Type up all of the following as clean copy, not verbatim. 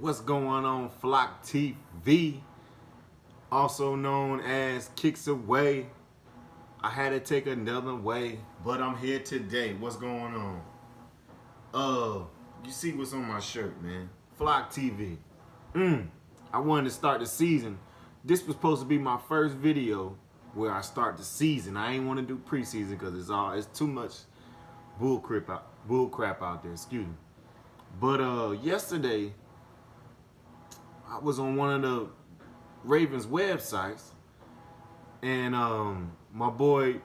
What's going on, Flock TV, also known as Kicks Away? I had to take another way, but I'm here today. What's going on? You see what's on my shirt, man? Flock TV. I wanted to start the season. This was supposed to be my first video where I start the season. I ain't want to do preseason because it's too much bull crap out there. Excuse me. But yesterday I was on one of the Ravens websites, and my boy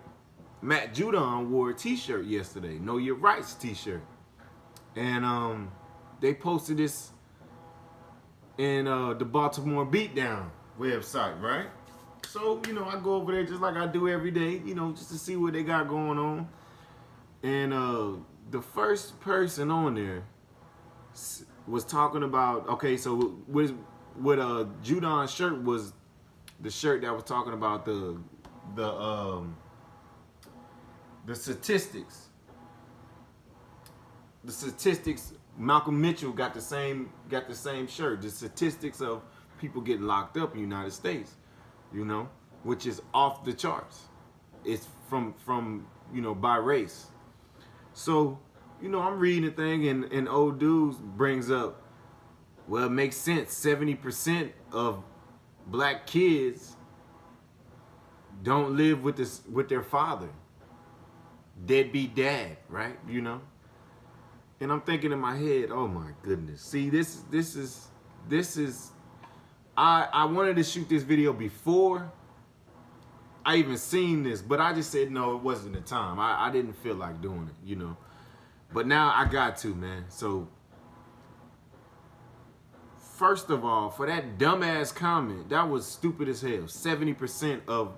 Matt Judon wore a t-shirt yesterday, Know Your Rights t-shirt. And they posted this in the Baltimore Beatdown website, right? So, I go over there just like I do every day, just to see what they got going on. And the first person on there was talking about, okay, so what Judon's shirt was the shirt that was talking about the statistics. The statistics. Malcolm Mitchell got the same shirt. The statistics of people getting locked up in the United States, which is off the charts. It's from by race. So, I'm reading the thing, and old dudes brings up, well, it makes sense. 70% of black kids don't live with their father. Deadbeat dad, right? And I'm thinking in my head, oh my goodness. See, this is I wanted to shoot this video before I even seen this, but I just said no, it wasn't the time. I didn't feel like doing it, But now I got to, man. So first of all, for that dumbass comment, that was stupid as hell. 70% of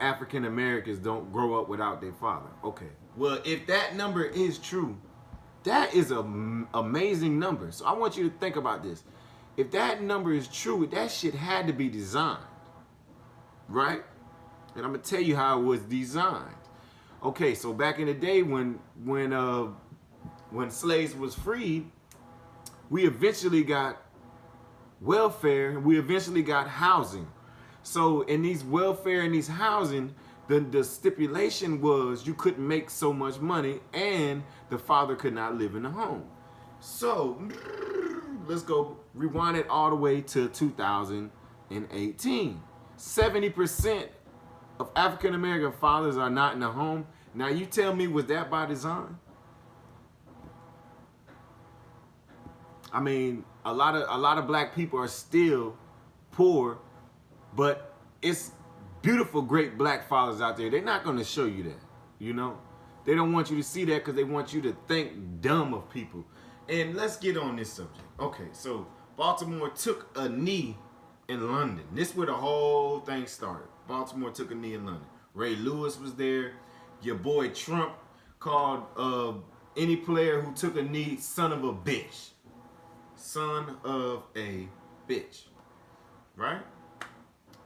African Americans don't grow up without their father. Okay. Well, if that number is true, that is an amazing number. So I want you to think about this. If that number is true, that shit had to be designed, right? And I'm gonna tell you how it was designed. Okay, so back in the day when slaves was freed, we eventually got welfare. We eventually got housing. So in these welfare and these housing, the stipulation was you couldn't make so much money and the father could not live in the home. So let's go rewind it all the way to 2018. 70% of African American fathers are not in the home. Now you tell me, was that by design? I mean, a lot of black people are still poor, but it's beautiful, great black fathers out there. They're not going to show you that, They don't want you to see that because they want you to think dumb of people. And let's get on this subject. Okay, so Baltimore took a knee in London. This is where the whole thing started. Baltimore took a knee in London. Ray Lewis was there. Your boy Trump called any player who took a knee son of a bitch. Son of a bitch. Right?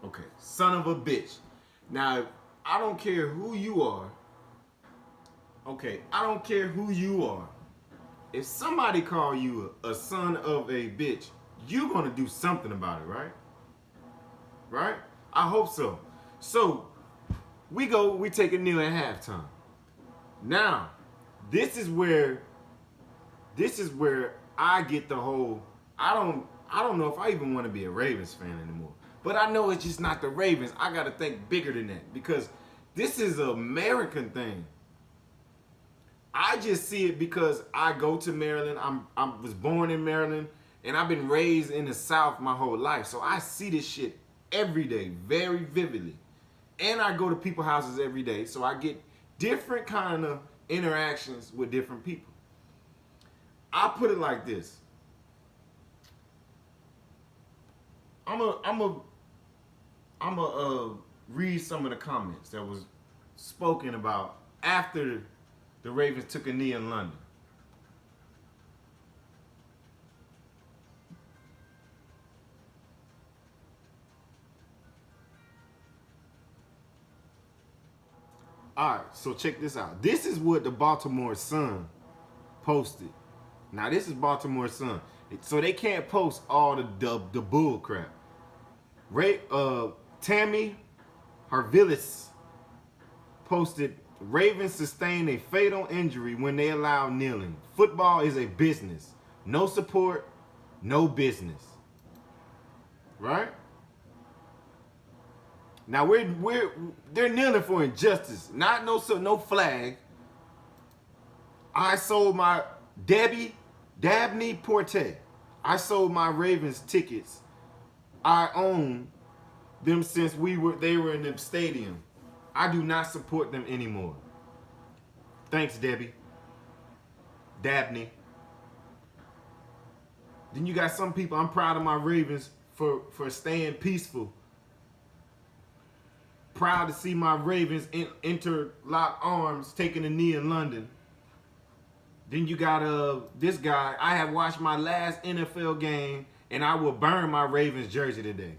Okay, son of a bitch. Now, I don't care who you are. Okay, I don't care who you are. If somebody call you a son of a bitch, you're gonna do something about it, right? Right? I hope so. So, we take a knee at halftime. Now, this is where I get the whole, I don't know if I even want to be a Ravens fan anymore. But I know it's just not the Ravens. I got to think bigger than that because this is an American thing. I just see it because I go to Maryland. I was born in Maryland, and I've been raised in the South my whole life. So I see this shit every day, very vividly. And I go to people's houses every day, so I get different kind of interactions with different people. I put it like this. I'm a read some of the comments that was spoken about after the Ravens took a knee in London. All right, so check this out. This is what the Baltimore Sun posted. Now, this is Baltimore Sun. So they can't post all the bull crap. Tammy Harvillis posted, Ravens sustained a fatal injury when they allowed kneeling. Football is a business. No support, no business. Right? Now they're kneeling for injustice, not no flag. I sold my Dabney Porte. I sold my Ravens tickets. I own them since they were in the stadium. I do not support them anymore. Thanks, Dabney. Then you got some people, I'm proud of my Ravens for staying peaceful. Proud to see my Ravens interlock arms taking a knee in London. Then you got this guy, I have watched my last NFL game and I will burn my Ravens jersey today.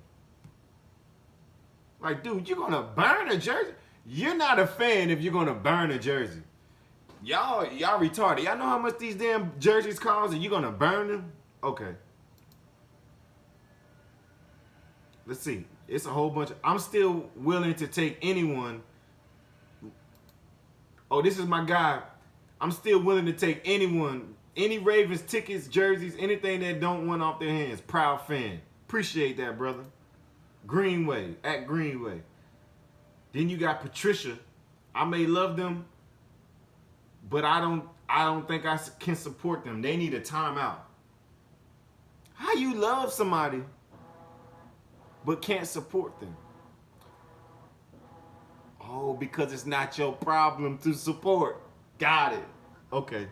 Like, dude, you're gonna burn a jersey? You're not a fan if you're gonna burn a jersey. Y'all retarded. Y'all know how much these damn jerseys cost and you're gonna burn them? Okay. Let's see. It's a whole bunch. I'm still willing to take anyone. Oh, this is my guy. I'm still willing to take anyone, any Ravens tickets, jerseys, anything that don't want off their hands. Proud fan. Appreciate that, brother. Greenway, at Greenway. Then you got Patricia. I may love them, but I don't think I can support them. They need a timeout. How you love somebody but can't support them? Oh, because it's not your problem to support. Got it. Okay.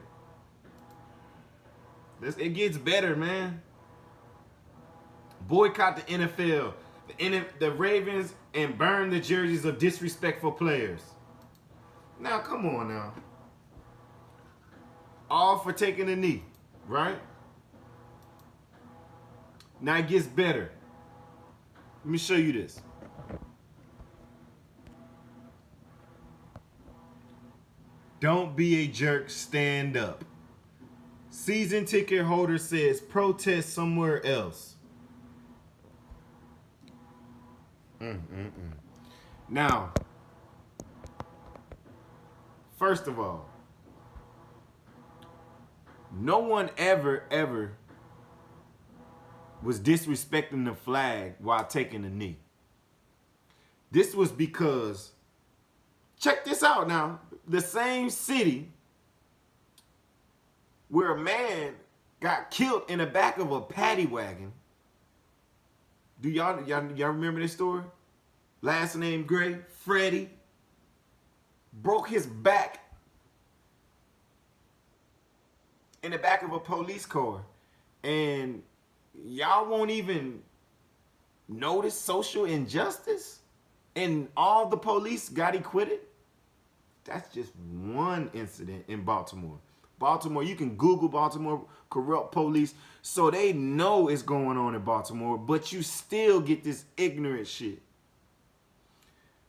It gets better, man. Boycott the NFL, the Ravens, and burn the jerseys of disrespectful players. Now, come on now. All for taking a knee, right? Now it gets better. Let me show you this. Don't be a jerk, stand up. Season ticket holder says protest somewhere else. Now, first of all, no one ever was disrespecting the flag while taking a knee. This was because, check this out now, the same city where a man got killed in the back of a paddy wagon. Do y'all remember this story? Last name Gray, Freddie, broke his back in the back of a police car. And y'all won't even notice social injustice? And all the police got acquitted? That's just one incident in Baltimore. Baltimore, you can Google Baltimore corrupt police, so they know it's going on in Baltimore, but you still get this ignorant shit.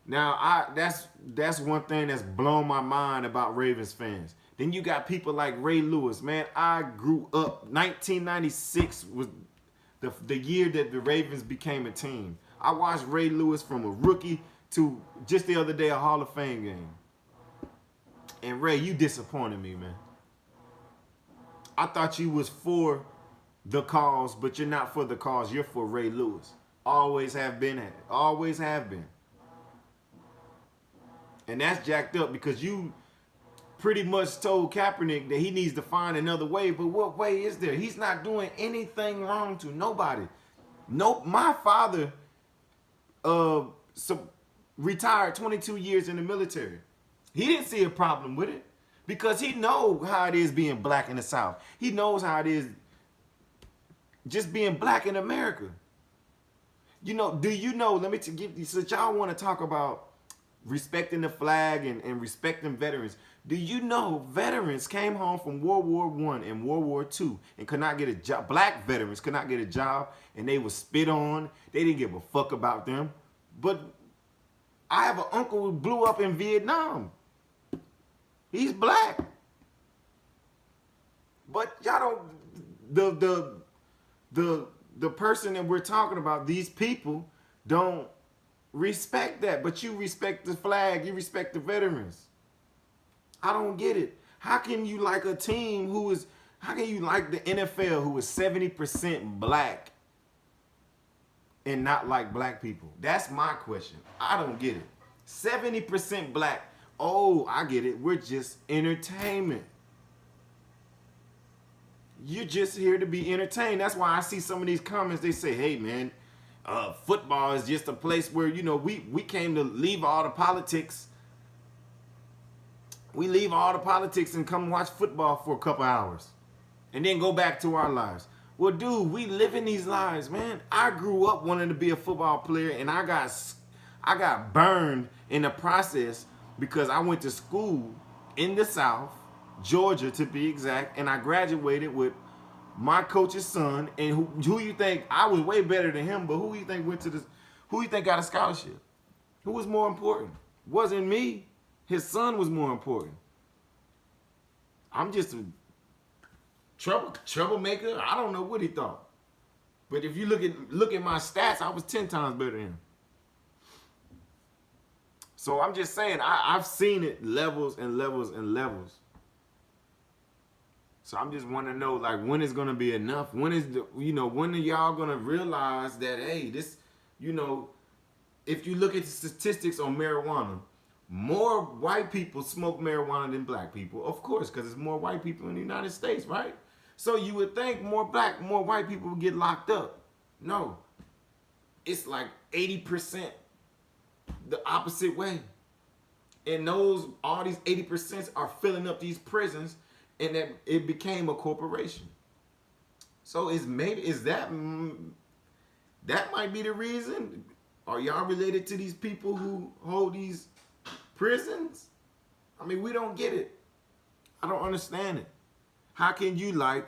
Now, that's one thing that's blown my mind about Ravens fans. Then you got people like Ray Lewis. Man, I grew up, 1996 was the year that the Ravens became a team. I watched Ray Lewis from a rookie to just the other day, a Hall of Fame game. And Ray, you disappointed me, man. I thought you was for the cause, but you're not for the cause. You're for Ray Lewis. Always have been. Always have been. And that's jacked up because you pretty much told Kaepernick that he needs to find another way. But what way is there? He's not doing anything wrong to nobody. No, my father retired 22 years in the military. He didn't see a problem with it because he knows how it is being black in the South. He knows how it is just being black in America. You know, do you know, let me give you, since y'all want to talk about respecting the flag and respecting veterans, do you know veterans came home from World War I and World War II and could not get a job? Black veterans could not get a job and they were spit on. They didn't give a fuck about them. But I have an uncle who blew up in Vietnam. He's black. But y'all don't, the person that we're talking about, these people don't respect that. But you respect the flag, you respect the veterans. I don't get it. How can you like a team how can you like the NFL who is 70% black and not like black people? That's my question. I don't get it. 70% black. Oh, I get it. We're just entertainment. You're just here to be entertained. That's why I see some of these comments. They say, hey, man, football is just a place where, we came to leave all the politics. We leave all the politics and come watch football for a couple hours and then go back to our lives. Well, dude, we live in these lives, man. I grew up wanting to be a football player, and I got burned in the process because I went to school in the South, Georgia to be exact, and I graduated with my coach's son. And who you think, I was way better than him, but who you think who you think got a scholarship? Who was more important? Wasn't me. His son was more important. I'm just a troublemaker. I don't know what he thought. But if you look at my stats, I was 10 times better than him. So I'm just saying, I've seen it levels and levels and levels. So I'm just want to know, like, when is going to be enough? When are y'all going to realize that, hey, this, if you look at the statistics on marijuana, more white people smoke marijuana than black people. Of course, because there's more white people in the United States, right? So you would think more white people would get locked up. No. It's like 80% the opposite way. And all these 80% are filling up these prisons, and that it became a corporation. So that might be the reason? Are y'all related to these people who hold these prisons? I mean, we don't get it. I don't understand it. How can you like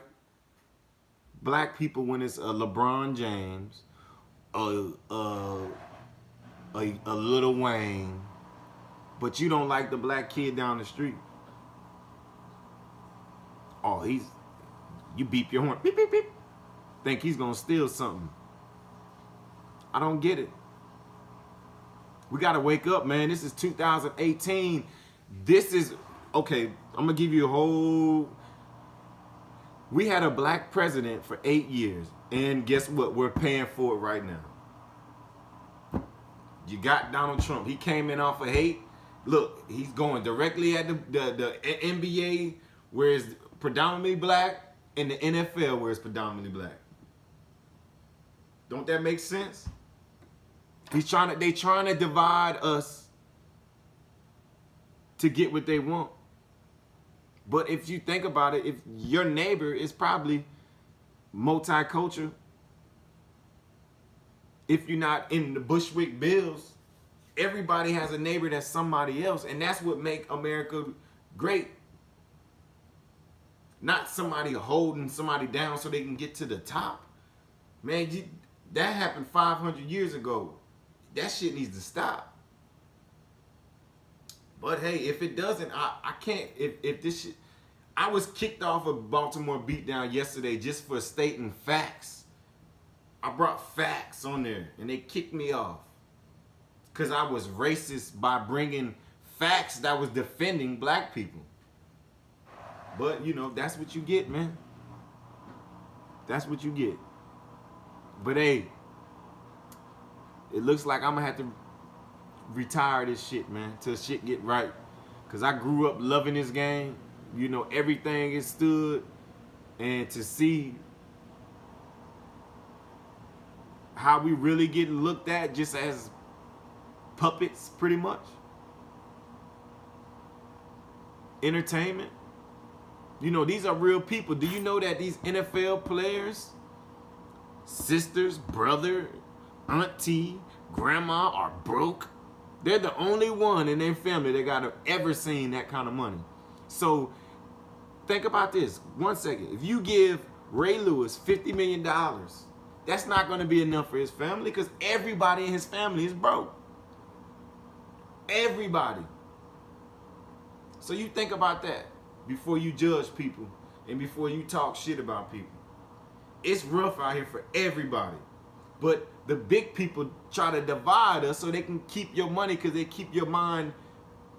black people when it's a LeBron James, a Lil Wayne, but you don't like the black kid down the street? Oh, you beep your horn, beep, beep, beep. Think he's gonna steal something. I don't get it. We gotta wake up, man. This is 2018. Okay, I'm gonna give you we had a black president for 8 years, and guess what? We're paying for it right now. You got Donald Trump. He came in off of hate. Look, he's going directly at the NBA, where it's predominantly black, and the NFL, where it's predominantly black. Don't that make sense? They trying to divide us to get what they want. But if you think about it, if your neighbor is probably multicultural, if you're not in the Bushwick Bills, everybody has a neighbor that's somebody else, and that's what make America great. Not somebody holding somebody down so they can get to the top. Man, that happened 500 years ago. That shit needs to stop. But hey, if it doesn't, I can't. If this shit, I was kicked off of Baltimore beatdown yesterday just for stating facts. I brought facts on there, and they kicked me off because I was racist by bringing facts that was defending black people. But that's what you get, man. That's what you get. But hey, it looks like I'm gonna have to retire this shit, man, till shit get right. Cause I grew up loving this game. Everything is stood, and to see how we really get looked at just as puppets, pretty much. Entertainment. These are real people. Do you know that these NFL players, sisters, brother, auntie, grandma are broke? They're the only one in their family that got ever seen that kind of money. So think about this. 1 second. If you give Ray Lewis $50 million, that's not going to be enough for his family because everybody in his family is broke. Everybody. So you think about that before you judge people and before you talk shit about people. It's rough out here for everybody. But the big people try to divide us so they can keep your money, because they keep your mind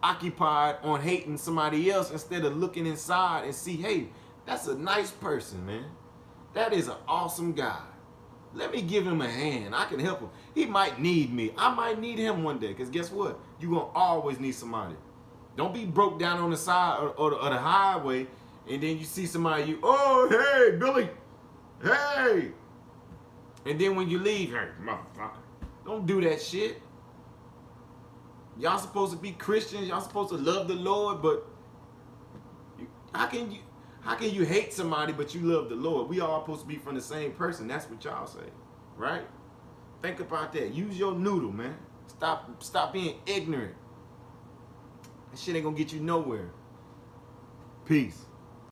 occupied on hating somebody else instead of looking inside and see, hey, that's a nice person, man. That is an awesome guy. Let me give him a hand. I can help him. He might need me. I might need him one day, because guess what? You're going to always need somebody. Don't be broke down on the side or the highway, and then you see somebody, oh, hey, Billy, hey. And then when you leave, hey, motherfucker, don't do that shit. Y'all supposed to be Christians. Y'all supposed to love the Lord, but how can you hate somebody but you love the Lord? We all supposed to be from the same person. That's what y'all say, right? Think about that. Use your noodle, man. Stop being ignorant. That shit ain't gonna get you nowhere. Peace.